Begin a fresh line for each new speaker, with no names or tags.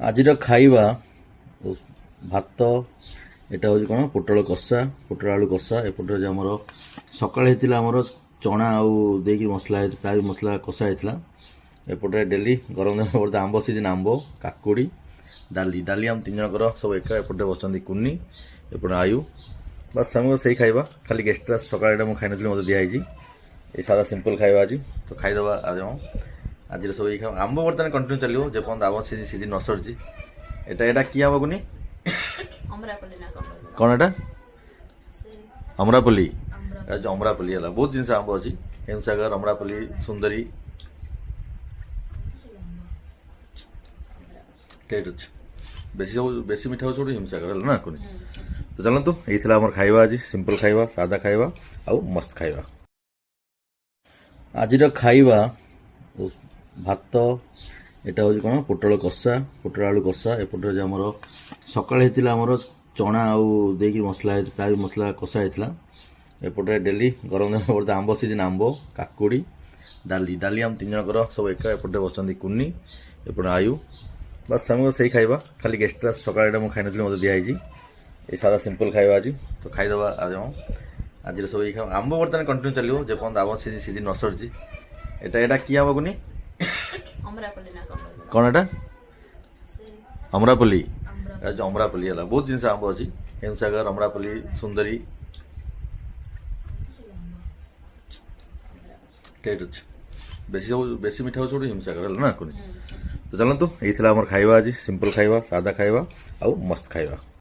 ଆଜିର ଖାଇବା ଭାତ, ଏଟା ହେଉଛି କ'ଣ ପୋଟଳ କଷା, ପୋଟଳ ଆଳୁ କଷା। ଏପଟରେ ଯେ ଆମର ସକାଳେ ହେଇଥିଲା ଆମର ଚଣା ଆଉ ଦେଇକି ମସଲା ତାର ମସଲା କଷା ହେଇଥିଲା। ଏପଟରେ ଡେଲି ଗରମ ଦିନ ଏପଟେ ଆମ୍ବ ସିଜନ୍, ଆମ୍ବ, କାକୁଡ଼ି, ଡାଲି ଆମ ତିନି ଜଣଙ୍କର ସବୁ ଏକା। ଏପଟେ ବସନ୍ତି କୁନି, ଏପଟେ ଆୟୁ, ବାସ୍ ସାଙ୍ଗ ସେଇ ଖାଇବା। ଖାଲି ଏକ୍ସଟ୍ରା ସକାଳେ ମୁଁ ଖାଇନଥିଲି, ମୋତେ ଦିଆହେଇଛି। ଏଇ ସାଧା ସିମ୍ପଲ୍ ଖାଇବା ଆଜି, ତ ଖାଇଦେବା। ଆଜିର ସବୁ ଏଇ ଖାଇବା। ଆମ୍ବ ବର୍ତ୍ତମାନ କଣ୍ଟିନ୍ୟୁ ଚାଲିବ ଯେପର୍ଯ୍ୟନ୍ତ ଆମ୍ବ ସିଜିନ୍ ନ ସରିଛି। ଏଟା କି ଆମ୍ବ କୁନି? କ'ଣ ଏଟା? ଅମରାପଲ୍ଲୀ। ଅମରାପଲ୍ଲୀ ହେଲା, ବହୁତ ଜିନିଷ ଆମ୍ବ ଅଛି। ହିମସାଗର, ଅମରାପଲ୍ଲୀ, ସୁନ୍ଦରୀ, ଟେଷ୍ଟ ଅଛି। ବେଶୀ ମିଠା ହେଉଛି ଗୋଟେ ହିମସାଗର ହେଲା ନା କୁନି। ତ ଚାଲନ୍ତୁ, ଏଇ ଥିଲା ଆମର ଖାଇବା ଆଜି। ସିମ୍ପଲ୍ ଖାଇବା, ସାଧା ଖାଇବା ଆଉ ମସ୍ତ ଖାଇବା। ଆଜିର ଖାଇବା ଭାତ, ଏଟା ହେଉଛି କ'ଣ ପୋଟଳ କଷା, ପୋଟଳ ଆଳୁ କଷା। ଏପଟରେ ଯେ ଆମର ସକାଳେ ହେଇଥିଲା ଆମର ଚଣା ଆଉ ଦେଇକି ମସଲା ତାର ମସଲା କଷା ହେଇଥିଲା। ଏପଟରେ ଡେଲି ଗରମ ଦିନ ଏପଟେ ଆମ୍ବ ସିଜନ୍, ଆମ୍ବ, କାକୁଡ଼ି, ଡାଲି ଆମ ତିନି ଜଣଙ୍କର ସବୁ ଏକା। ଏପଟେ ବସନ୍ତି କୁନି, ଏପଟେ ଆୟୁ, ବାସ୍ ସାଙ୍ଗ ସେଇ ଖାଇବା। ଖାଲି ଏକ୍ସଟ୍ରା ସକାଳେ ମୁଁ ଖାଇନଥିଲି, ମୋତେ ଦିଆହେଇଛି। ଏଇ ସାଧା ସିମ୍ପଲ୍ ଖାଇବା ଆଜି, ତ ଖାଇଦେବା। ଆଜିର ସବୁ ଏଇ ଖାଇବା। ଆମ୍ବ ବର୍ତ୍ତମାନ କଣ୍ଟିନ୍ୟୁ ଚାଲିବ ଯେପର୍ଯ୍ୟନ୍ତ ଆମ୍ବ ସିଜିନ୍ ନ ସରିଛି। ଏଟା କି ଆମ୍ବ କୁନି? କ'ଣ ଏଟା? ଅମରାପଲ୍ଲୀ। ଅମରାପଲ୍ଲୀ ହେଲା, ବହୁତ ଜିନିଷ ଆମ୍ବ ଅଛି। ହିମସାଗର, ଅମରାପଲ୍ଲୀ, ସୁନ୍ଦରୀ, ଟେଷ୍ଟ ଅଛି। ବେଶୀ ମିଠା ହେଉଛି ଗୋଟେ ହିମସାଗର ହେଲା ନା କୁନି। ତ ଚାଲନ୍ତୁ, ଏଇ ଥିଲା ଆମର ଖାଇବା ଆଜି। ସିମ୍ପଲ୍ ଖାଇବା, ସାଧା ଖାଇବା ଆଉ ମସ୍ତ ଖାଇବା।